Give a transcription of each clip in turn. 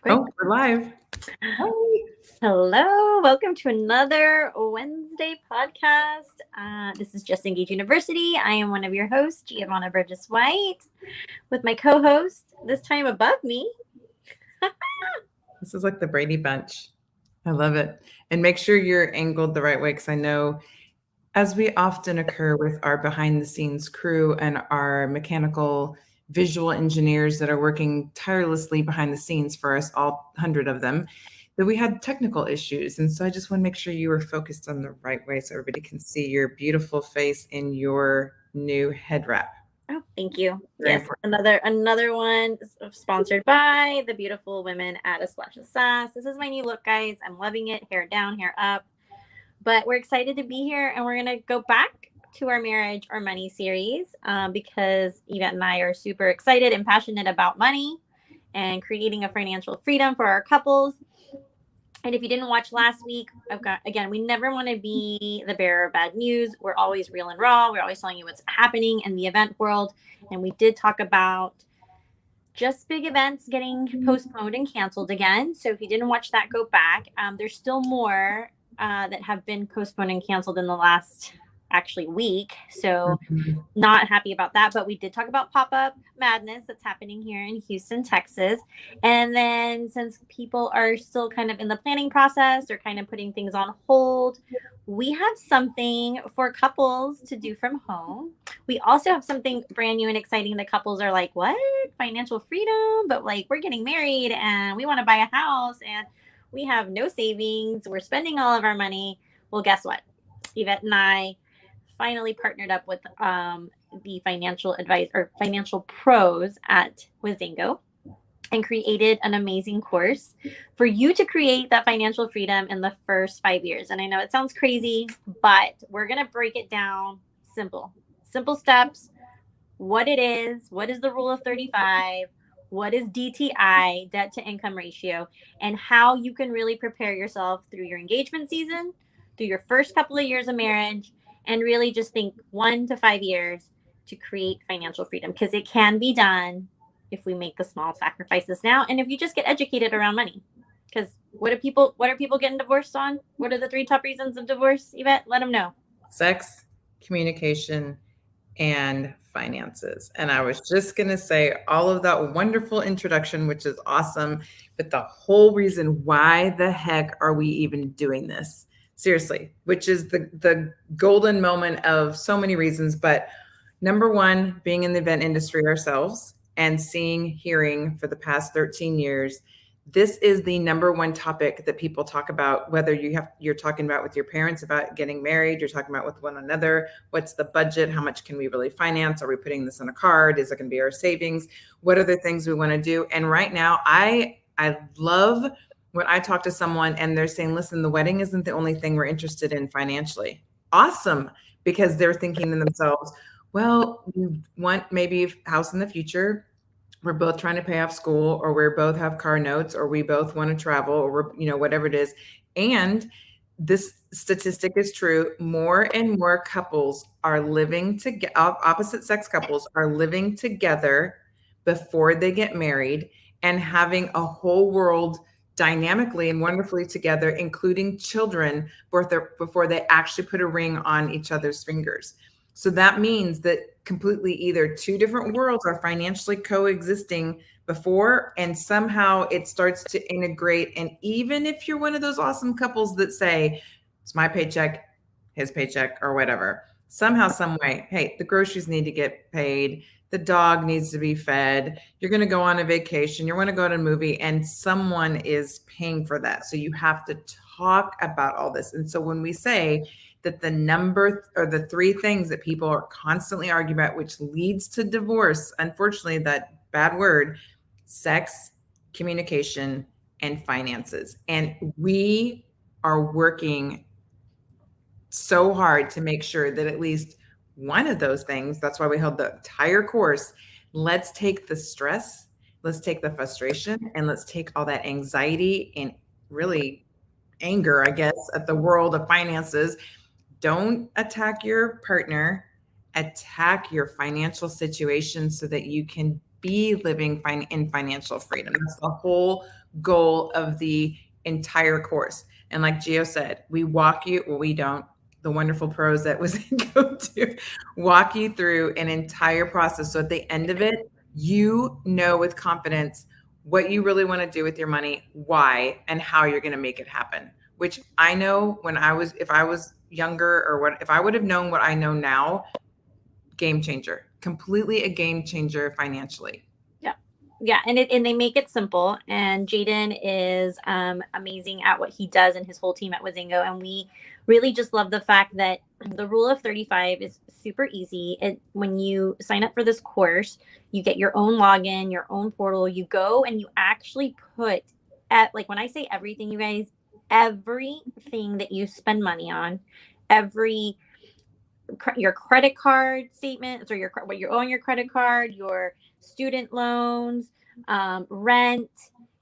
Oh, we're live. Hi. Hello, welcome to another Wednesday podcast. This is just Engaged U&I-versity. I am one of your hosts, Giovanna Burgess-White, with my co-host, this time above me. This is like the Brady Bunch. I love it. And make sure you're angled the right way, because I know, as we often occur with our behind the scenes crew and our mechanical visual engineers that are working tirelessly behind the scenes for us, all 100 of them, that we had technical issues. And so I just want to make sure you were focused on the right way so everybody can see your beautiful face in your new head wrap. Oh, thank you. Very Yes, another one sponsored by the beautiful women at A Splash of Sass. This is my new look, guys. I'm loving it. Hair down, hair up. But we're excited to be here, and we're going to go back to our marriage or money series because Yvette and I are super excited and passionate about money and creating a financial freedom for our couples. And if you didn't watch last week, we never want to be the bearer of bad news. We're always real and raw. We're always telling you what's happening in the event world. And we did talk about just big events getting postponed and canceled again. So if you didn't watch that, go back. There's still more that have been postponed and canceled in the last week. So not happy about that, but we did talk about pop-up madness that's happening here in Houston, Texas. And then since people are still kind of in the planning process, they're kind of putting things on hold, we have something for couples to do from home. We also have something brand new and exciting that couples are like, what? Financial freedom? But like, we're getting married and we want to buy a house and we have no savings. We're spending all of our money. Well, guess what? Yvette and I finally partnered up with the financial advice or financial pros at Whizango and created an amazing course for you to create that financial freedom in the first 5 years. And I know it sounds crazy, but we're going to break it down simple steps. What it is, what is the rule of 35, what is DTI, debt to income ratio, and how you can really prepare yourself through your engagement season, through your first couple of years of marriage, and really just think 1 to 5 years to create financial freedom, because it can be done if we make the small sacrifices now and if you just get educated around money. Because what are people getting divorced on? What are the 3 top reasons of divorce, Yvette? Let them know. Sex, communication, and finances. And I was just going to say all of that wonderful introduction, which is awesome, but the whole reason why the heck are we even doing this? Seriously, which is the golden moment of so many reasons. But number one, being in the event industry ourselves and hearing for the past 13 years, this is the number one topic that people talk about, whether you're talking about with your parents about getting married, you're talking about with one another, what's the budget, how much can we really finance, are we putting this on a card, is it going to be our savings, what other things we want to do. And right now, I love when I talk to someone and they're saying, listen, the wedding isn't the only thing we're interested in financially. Awesome. Because they're thinking to themselves, well, we want maybe a house in the future. We're both trying to pay off school, or we both have car notes, or we both want to travel, or whatever it is. And this statistic is true. More and more couples are living together, opposite sex couples are living together before they get married and having a whole world dynamically and wonderfully together, including children, before they actually put a ring on each other's fingers. So that means that completely either 2 different worlds are financially coexisting before, and somehow it starts to integrate. And even if you're one of those awesome couples that say, it's my paycheck, his paycheck, or whatever, somehow, some way, hey, the groceries need to get paid, the dog needs to be fed, you're going to go on a vacation, you want to go to a movie, and someone is paying for that. So you have to talk about all this. And so when we say that the number or the 3 things that people are constantly arguing about, which leads to divorce, unfortunately, that bad word, sex, communication, and finances. And we are working so hard to make sure that at least one of those things, that's why we held the entire course. Let's take the stress, let's take the frustration, and let's take all that anxiety and really anger, I guess, at the world of finances. Don't attack your partner, attack your financial situation so that you can be living in financial freedom. That's the whole goal of the entire course. And like Gio said, we walk you, well, we don't, the wonderful pros that was go to walk you through an entire process. So at the end of it, you know with confidence what you really want to do with your money, why, and how you're going to make it happen. Which I know when if I was younger, or what if I would have known what I know now, game changer, completely a game changer financially. Yeah, and they make it simple. And Jaden is amazing at what he does, and his whole team at Whizango. And we really just love the fact that the rule of 35 is super easy. When you sign up for this course, you get your own login, your own portal. You go and you actually put like when I say everything, you guys, everything that you spend money on, your credit card statements, or what you owe on your credit card, your student loans, rent,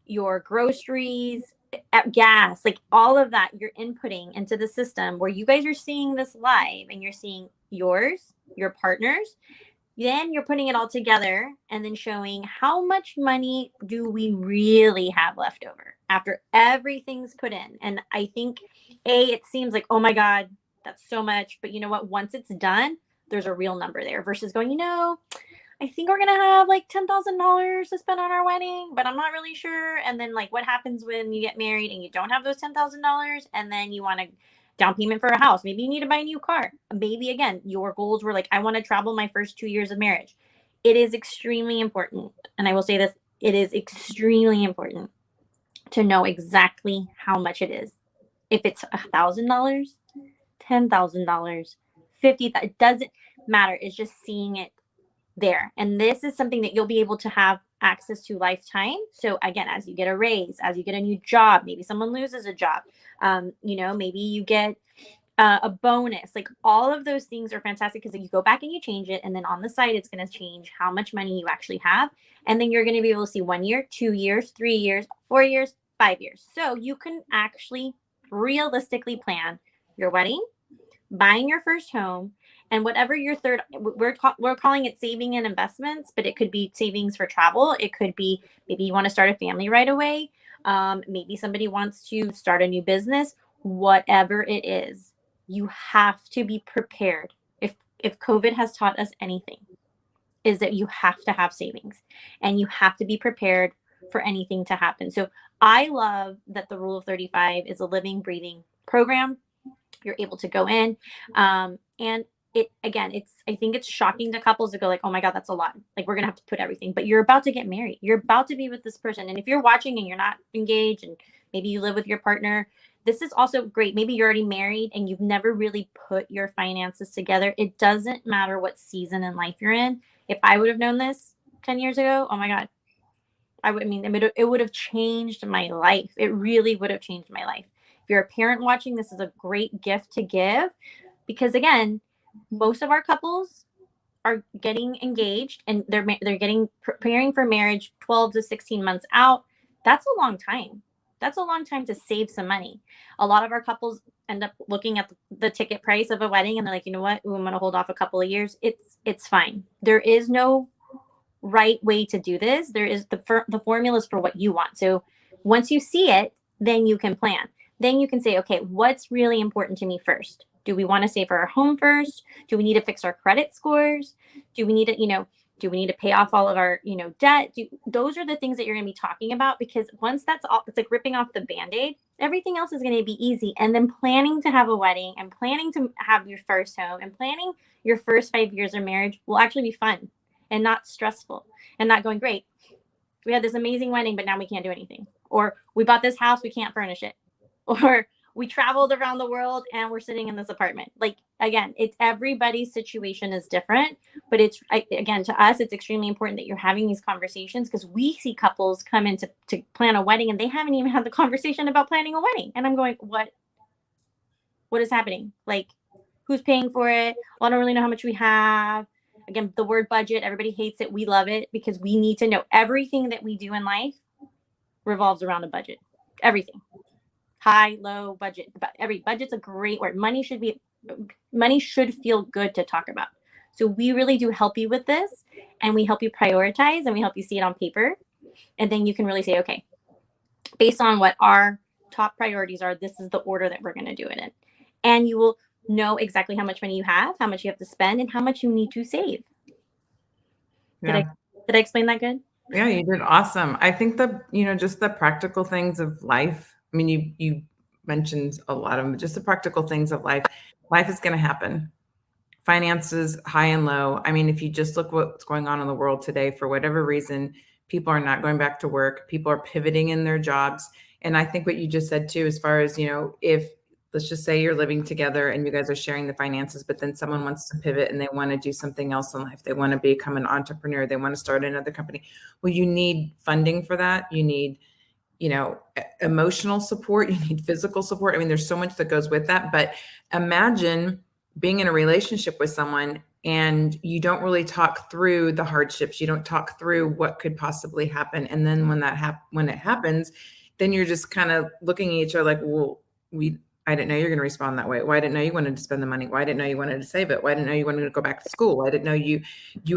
your groceries, gas, like all of that you're inputting into the system where you guys are seeing this live, and you're seeing yours, your partners. Then you're putting it all together and then showing how much money do we really have left over after everything's put in. And I think it seems like, oh my God, that's so much. But you know what? Once it's done, there's a real number there versus going, I think we're going to have like $10,000 to spend on our wedding, but I'm not really sure. And then like what happens when you get married and you don't have those $10,000, and then you want to down payment for a house. Maybe you need to buy a new car. Maybe again, your goals were like, I want to travel my first 2 years of marriage. It is extremely important. And I will say this, it is extremely important to know exactly how much it is. If it's $1,000, $10,000, $50,000, it doesn't matter. It's just seeing it there. And this is something that you'll be able to have access to lifetime. So again, as you get a raise, as you get a new job, maybe someone loses a job, maybe you get a bonus, like all of those things are fantastic because you go back and you change it. And then on the side, it's going to change how much money you actually have. And then you're going to be able to see 1 year, 2 years, 3 years, 4 years, 5 years. So you can actually realistically plan your wedding, buying your first home, and whatever your third, we're calling it saving and investments, but it could be savings for travel. It could be maybe you want to start a family right away. Maybe somebody wants to start a new business. Whatever it is, you have to be prepared. If COVID has taught us anything, is that you have to have savings and you have to be prepared for anything to happen. So I love that the Rule of 35 is a living, breathing program. You're able to go in, and I think it's shocking to couples to go like, oh my God, that's a lot. Like we're going to have to put everything, but you're about to get married. You're about to be with this person. And if you're watching and you're not engaged and maybe you live with your partner, this is also great. Maybe you're already married and you've never really put your finances together. It doesn't matter what season in life you're in. If I would have known this 10 years ago, oh my God, it would have changed my life. It really would have changed my life. If you're a parent watching, this is a great gift to give because again, most of our couples are getting engaged and they're preparing for marriage 12 to 16 months out. That's a long time. That's a long time to save some money. A lot of our couples end up looking at the ticket price of a wedding and they're like, you know what? I'm going to hold off a couple of years. It's fine. There is no right way to do this. There is the formulas for what you want. So once you see it, then you can plan. Then you can say, okay, what's really important to me first? Do we want to save for our home first? Do we need to fix our credit scores? Do we need to pay off all of our, debt? Those are the things that you're going to be talking about because once that's all, it's like ripping off the Band-Aid. Everything else is going to be easy. And then planning to have a wedding and planning to have your first home and planning your first 5 years of marriage will actually be fun and not stressful and not going, great, we had this amazing wedding, but now we can't do anything. Or we bought this house, we can't furnish it. Or we traveled around the world and we're sitting in this apartment. Like, again, it's everybody's situation is different, but again, to us, it's extremely important that you're having these conversations because we see couples come in to plan a wedding and they haven't even had the conversation about planning a wedding. And I'm going, what is happening? Like, who's paying for it? Well, I don't really know how much we have. Again, the word budget, everybody hates it. We love it because we need to know everything that we do in life revolves around a budget. Everything. High, low, budget. Every budget's a great word. Money should feel good to talk about. So we really do help you with this, and we help you prioritize, and we help you see it on paper. And then you can really say, okay, based on what our top priorities are, this is the order that we're going to do it in. And you will know exactly how much money you have, how much you have to spend, and how much you need to save. Yeah. Did I explain that good? Yeah, you did awesome. I think just the practical things of life. I mean, you mentioned a lot of them, just the practical things of life. Life is going to happen. Finances, high and low. I mean, if you just look what's going on in the world today, for whatever reason, people are not going back to work. People are pivoting in their jobs. And I think what you just said too, as far as, if let's just say you're living together and you guys are sharing the finances, but then someone wants to pivot and they want to do something else in life. They want to become an entrepreneur. They want to start another company. Well, you need funding for that. You need, emotional support. You need physical support. I mean, there's so much that goes with that. But imagine being in a relationship with someone and you don't really talk through the hardships. You don't talk through what could possibly happen. And then when it happens, then you're just kind of looking at each other like, well, I didn't know you're going to respond that way. Why didn't know you wanted to spend the money? Why didn't know you wanted to save it? Why didn't know you wanted to go back to school? Why didn't know you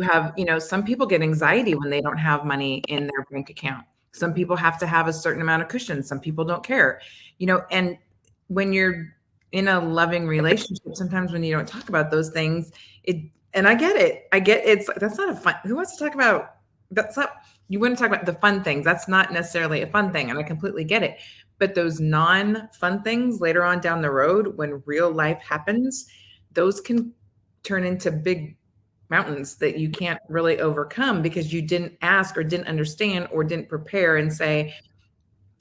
have, some people get anxiety when they don't have money in their bank account. Some people have to have a certain amount of cushion. Some people don't care, and when you're in a loving relationship, sometimes when you don't talk about those things, and I get it. That's not a fun. Who wants to talk about you want to talk about the fun things. That's not necessarily a fun thing. And I completely get it. But those non-fun things later on down the road, when real life happens, those can turn into big mountains that you can't really overcome because you didn't ask or didn't understand or didn't prepare and say,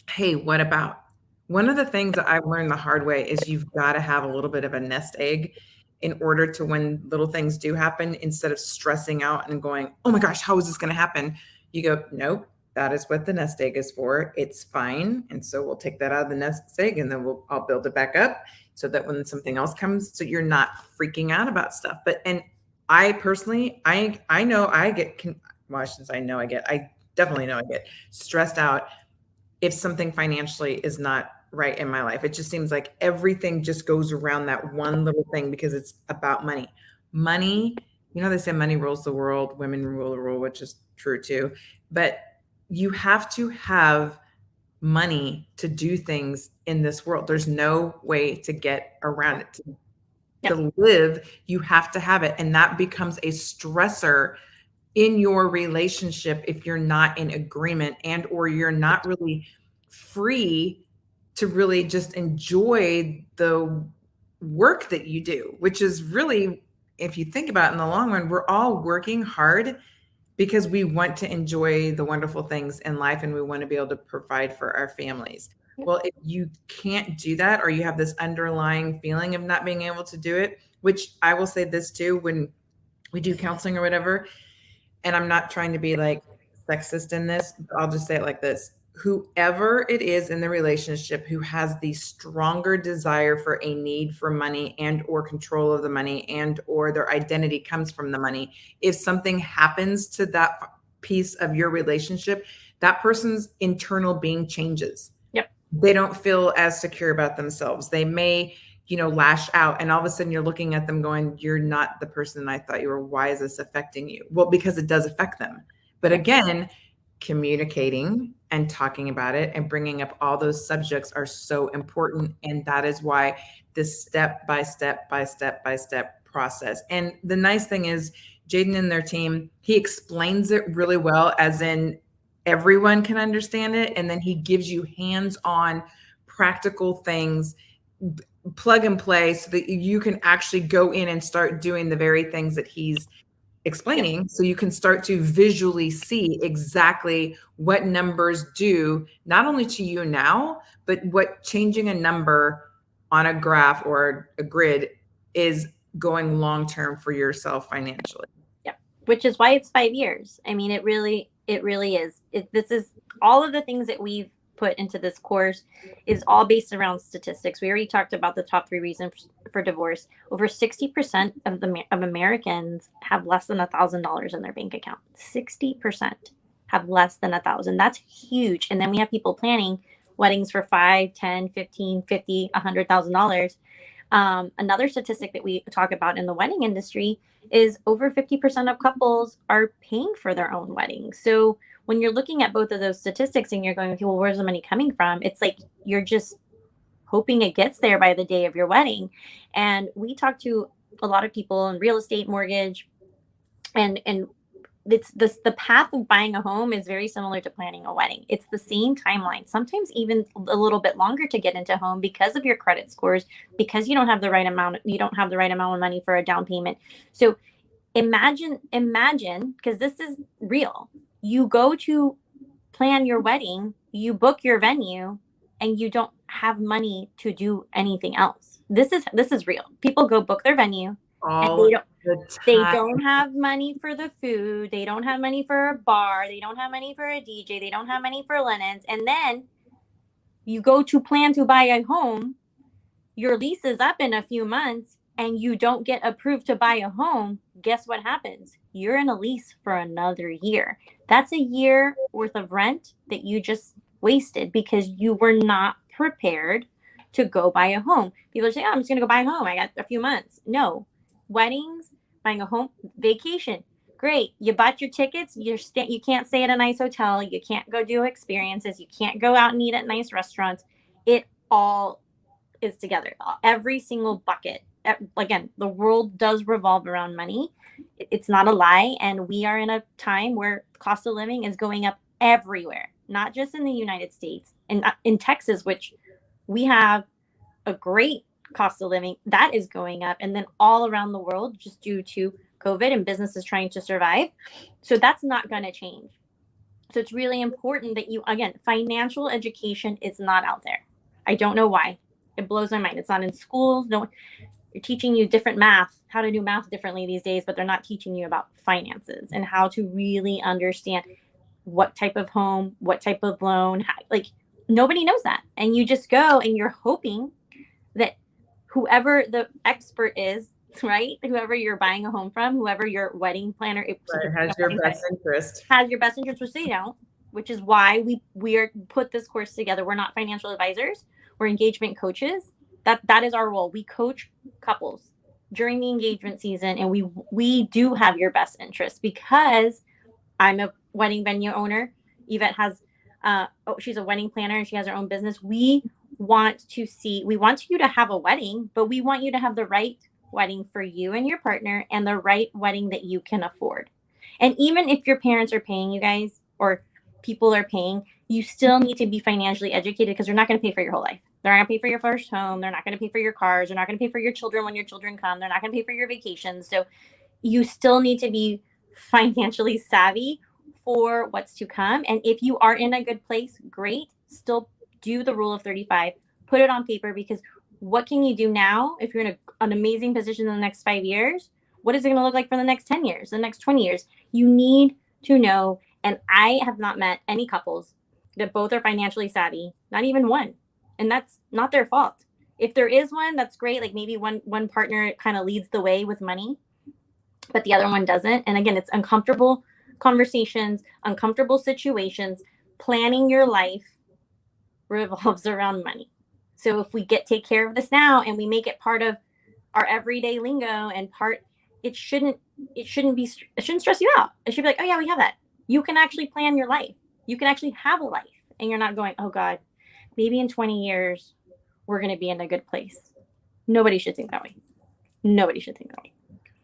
hey, what about? One of the things that I've learned the hard way is you've got to have a little bit of a nest egg in order to, when little things do happen, instead of stressing out and going, oh my gosh, how is this going to happen? You go, nope, that is what the nest egg is for. It's fine. And so we'll take that out of the nest egg and then I'll build it back up so that when something else comes, so you're not freaking out about stuff. And I personally, I know I get, well, I shouldn't say I definitely know I get stressed out if something financially is not right in my life. It just seems like everything just goes around that one little thing because it's about money. Money, they say money rules the world, women rule the world, which is true too. But you have to have money to do things in this world. There's no way to get around it. To live, you have to have it. And that becomes a stressor in your relationship if you're not in agreement and or you're not really free to really just enjoy the work that you do, which is really, if you think about it in the long run, we're all working hard because we want to enjoy the wonderful things in life and we want to be able to provide for our families. Well, if you can't do that, or you have this underlying feeling of not being able to do it, which I will say this too, when we do counseling or whatever, and I'm not trying to be like sexist in this, but I'll just say it like this. Whoever it is in the relationship who has the stronger desire for a need for money and or control of the money and or their identity comes from the money, if something happens to that piece of your relationship, that person's internal being changes. Yep. They don't feel as secure about themselves. They may lash out, and all of a sudden you're looking at them going, you're not the person I thought you were. Why is this affecting you? Well, because it does affect them. But again, communicating and talking about it and bringing up all those subjects are so important. And that is why this step by step process. And the nice thing is Jaden and their team, he explains it really well, as in everyone can understand it. And then he gives you hands-on practical things, plug and play, so that you can actually go in and start doing the very things that he's explaining. So you can start to visually see exactly what numbers do, not only to you now, but what changing a number on a graph or a grid is going long-term for yourself financially. Yeah. Which is why it's 5 years. I mean, it really is. This is all of the things that we've put into this course is all based around statistics. We already talked about the top 3 reasons for divorce. Over 60% of Americans have less than $1,000 in their bank account. 60% have less than $1,000. That's huge. And then we have people planning weddings for $5, $10, $15, $50, $100,000. Another statistic that we talk about in the wedding industry is over 50% of couples are paying for their own wedding. So when you're looking at both of those statistics and you're going, okay, well, where's the money coming from? It's like you're just hoping it gets there by the day of your wedding. And we talk to a lot of people in real estate, mortgage, and it's this the path of buying a home is very similar to planning a wedding. It's the same timeline, sometimes even a little bit longer to get into home because of your credit scores, because you don't have the right amount of money for a down payment. So imagine, because this is real. You go to plan your wedding, you book your venue, and you don't have money to do anything else. This is real. People go book their venue and All the they time. don't have money for the food, they don't have money for a bar, they don't have money for a DJ, they don't have money for linens, and then you go to plan to buy a home, your lease is up in a few months and you don't get approved to buy a home. Guess what happens? You're in a lease for another year. That's a year worth of rent that you just wasted because you were not prepared to go buy a home. People say, oh, I'm just going to go buy a home, I got a few months. No. Weddings, buying a home, vacation, great. You bought your tickets, you can't stay at a nice hotel, you can't go do experiences, you can't go out and eat at nice restaurants. It all is together. Every single bucket. Again, the world does revolve around money. It's not a lie. And we are in a time where cost of living is going up everywhere, not just in the United States. And in Texas, which we have a great cost of living, that is going up. And then all around the world, just due to COVID and businesses trying to survive. So that's not going to change. So it's really important that again, financial education is not out there. I don't know why. It blows my mind. It's not in schools. No, you're teaching you different math, how to do math differently these days, but they're not teaching you about finances and how to really understand what type of home, what type of loan. Like nobody knows that. And you just go and you're hoping that whoever the expert is, right? Whoever you're buying a home from, whoever your wedding planner has your best interest. Has your best interest, which they don't, which is why we are put this course together. We're not financial advisors. We're engagement coaches. That is our role. We coach couples during the engagement season, and we do have your best interest because I'm a wedding venue owner. Yvette has, she's a wedding planner and she has her own business. We want you to have a wedding, but we want you to have the right wedding for you and your partner and the right wedding that you can afford. And even if your parents are paying you guys or people are paying, you still need to be financially educated because they're not going to pay for your whole life. They're not going to pay for your first home. They're not going to pay for your cars. They're not going to pay for your children when your children come. They're not going to pay for your vacations. So you still need to be financially savvy for what's to come. And if you are in a good place, great. Still do the rule of 35. Put it on paper, because what can you do now if you're in an amazing position in the next 5 years? What is it going to look like for the next 10 years, the next 20 years? You need to know. And I have not met any couples that both are financially savvy, not even one. And that's not their fault. If there is one, that's great. Like maybe one partner kind of leads the way with money, but the other one doesn't. And again, it's uncomfortable conversations, uncomfortable situations. Planning your life revolves around money. So if we take care of this now and we make it part of our everyday lingo and it shouldn't stress you out. It should be like, oh yeah, we have that. You can actually plan your life. You can actually have a life, and you're not going, oh God, maybe in 20 years, we're going to be in a good place. Nobody should think that way. Nobody should think that way.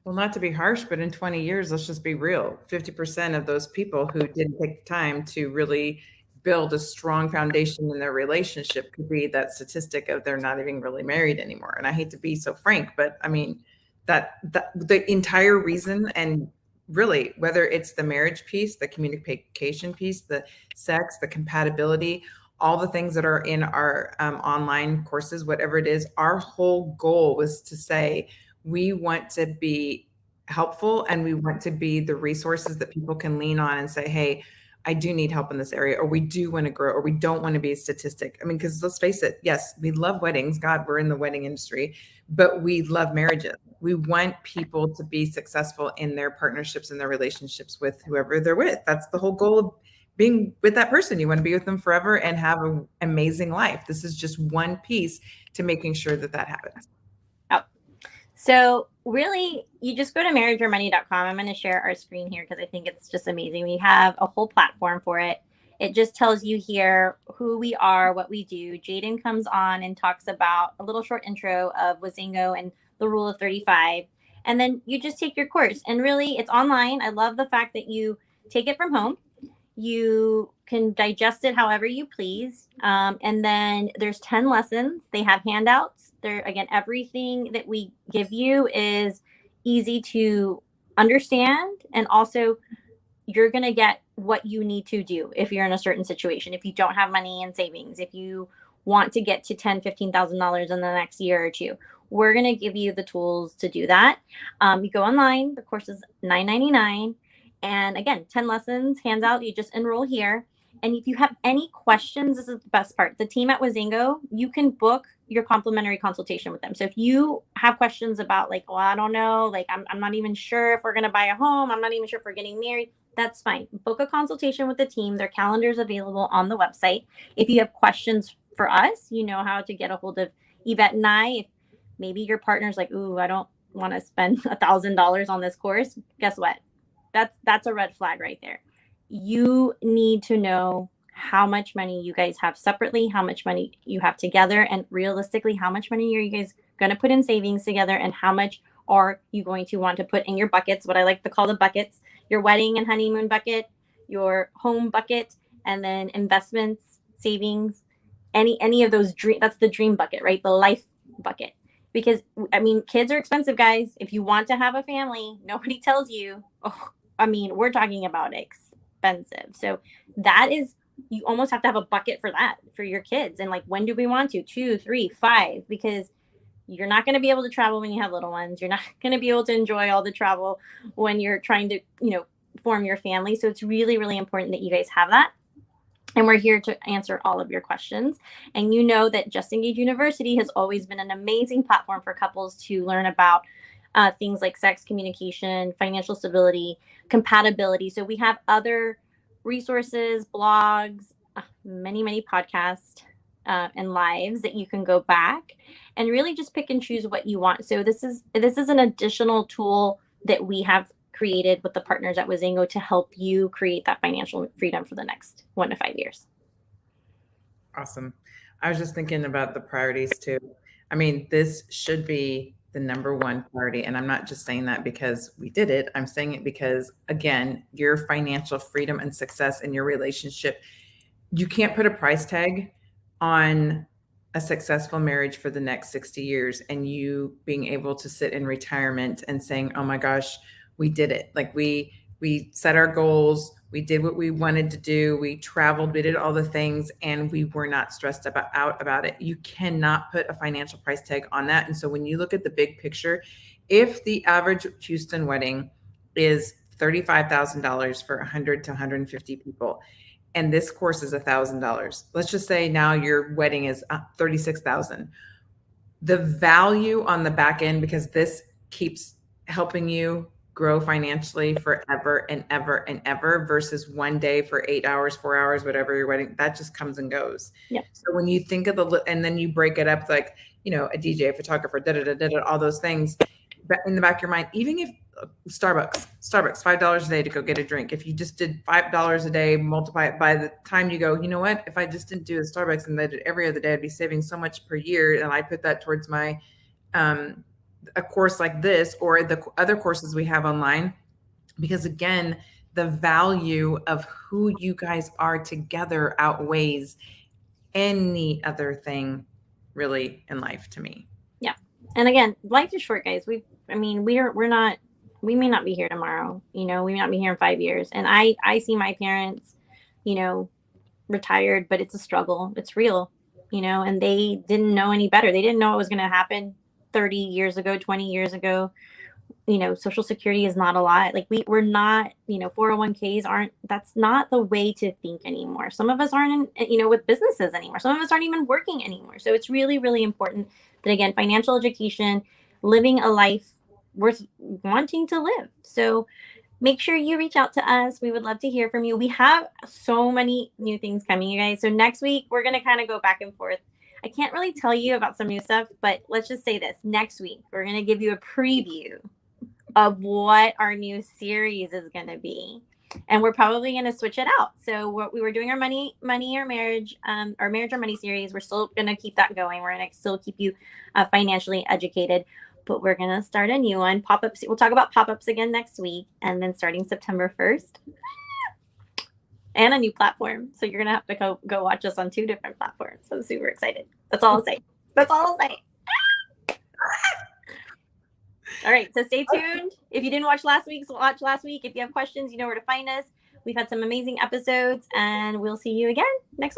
Well, not to be harsh, but in 20 years, let's just be real. 50% of those people who didn't take the time to really build a strong foundation in their relationship could be that statistic of they're not even really married anymore. And I hate to be so frank, but I mean, that the entire reason, and really, whether it's the marriage piece, the communication piece, the sex, the compatibility, all the things that are in our online courses, whatever it is, our whole goal was to say, we want to be helpful and we want to be the resources that people can lean on and say, hey, I do need help in this area, or we do want to grow, or we don't want to be a statistic. I mean, because let's face it, yes, we love weddings. God, we're in the wedding industry, but we love marriages. We want people to be successful in their partnerships and their relationships with whoever they're with. That's the whole goal of being with that person. You want to be with them forever and have an amazing life. This is just one piece to making sure that happens. So really, you just go to marriageormoney.com. I'm going to share our screen here because I think it's just amazing. We have a whole platform for it. It just tells you here who we are, what we do. Jaden comes on and talks about a little short intro of Whizango and the rule of 35. And then you just take your course. And really, it's online. I love the fact that you take it from home. You can digest it however you please. And then there's 10 lessons. They have handouts. There, again, everything that we give you is easy to understand. And also, you're going to get what you need to do if you're in a certain situation. If you don't have money in savings, if you want to get to $10,000, $15,000 in the next year or two, we're going to give you the tools to do that. You go online. The course is $9.99. And again, 10 lessons, hands out. You just enroll here. And if you have any questions, this is the best part. The team at Whizango, you can book your complimentary consultation with them. So if you have questions about like, well, I don't know, like I'm not even sure if we're going to buy a home. I'm not even sure if we're getting married. That's fine. Book a consultation with the team. Their calendar is available on the website. If you have questions for us, you know how to get a hold of Yvette and I. If maybe your partner's like, ooh, I don't want to spend $1,000 on this course. Guess what? That's a red flag right there. You need to know how much money you guys have separately, how much money you have together, and realistically, how much money are you guys going to put in savings together, and how much are you going to want to put in your buckets, what I like to call the buckets, your wedding and honeymoon bucket, your home bucket, and then investments, savings, any of those dream. That's the dream bucket, right? The life bucket. Because I mean, kids are expensive, guys. If you want to have a family, nobody tells you, oh, I mean, we're talking about expensive. So that is, you almost have to have a bucket for that, for your kids. And like, when do we want to? 2, 3, 5, because you're not going to be able to travel when you have little ones. You're not going to be able to enjoy all the travel when you're trying to, form your family. So it's really, really important that you guys have that. And we're here to answer all of your questions. And you know that Just Engaged University has always been an amazing platform for couples to learn about things like sex, communication, financial stability, compatibility. So we have other resources, blogs, many, many podcasts and lives that you can go back and really just pick and choose what you want. So this is an additional tool that we have created with the partners at Whizango to help you create that financial freedom for the next 1 to 5 years. Awesome. I was just thinking about the priorities too. I mean, this should be the number one priority. And I'm not just saying that because we did it. I'm saying it because, again, your financial freedom and success in your relationship, you can't put a price tag on a successful marriage for the next 60 years and you being able to sit in retirement and saying, oh my gosh, we did it. Like we set our goals. We did what we wanted to do. We traveled, we did all the things, and we were not stressed out about it. You cannot put a financial price tag on that. And so when you look at the big picture, if the average Houston wedding is $35,000 for 100 to 150 people, and this course is $1,000, let's just say now your wedding is $36,000. The value on the back end, because this keeps helping you grow financially forever and ever and ever versus one day for 8 hours, 4 hours, whatever you're wedding, that just comes and goes. Yep. So when you think of and then you break it up, like, a DJ, a photographer, all those things in the back of your mind, even if Starbucks, $5 a day to go get a drink. If you just did $5 a day, multiply it by the time you go, you know what, if I just didn't do a Starbucks and I did every other day, I'd be saving so much per year. And I put that towards my, a course like this or the other courses we have online, because again, the value of who you guys are together outweighs any other thing really in life to me. Yeah. And again, life is short, guys. We may not be here tomorrow, we may not be here in 5 years. And I see my parents, retired, but it's a struggle. It's real, and they didn't know any better. They didn't know what was going to happen 30 years ago, 20 years ago. Social Security is not a lot. Like we're not, 401ks that's not the way to think anymore. Some of us aren't with businesses anymore. Some of us aren't even working anymore. So it's really, really important that, again, financial education, living a life worth wanting to live. So make sure you reach out to us. We would love to hear from you. We have so many new things coming, you guys. So next week, we're going to kind of go back and forth. I can't really tell you about some new stuff, but let's just say this. Next week, we're going to give you a preview of what our new series is going to be. And we're probably going to switch it out. So we were doing our money or marriage or money series. We're still going to keep that going. We're going to still keep you financially educated, but we're going to start a new one. Pop-ups. We'll talk about pop-ups again next week. And then starting September 1st, and a new platform. So you're going to have to go watch us on 2 different platforms. So I'm super excited. That's all I'll say. That's all I'll say. All right, so stay tuned. If you didn't watch last week's, watch last week. If you have questions, you know where to find us. We've had some amazing episodes, and we'll see you again next week.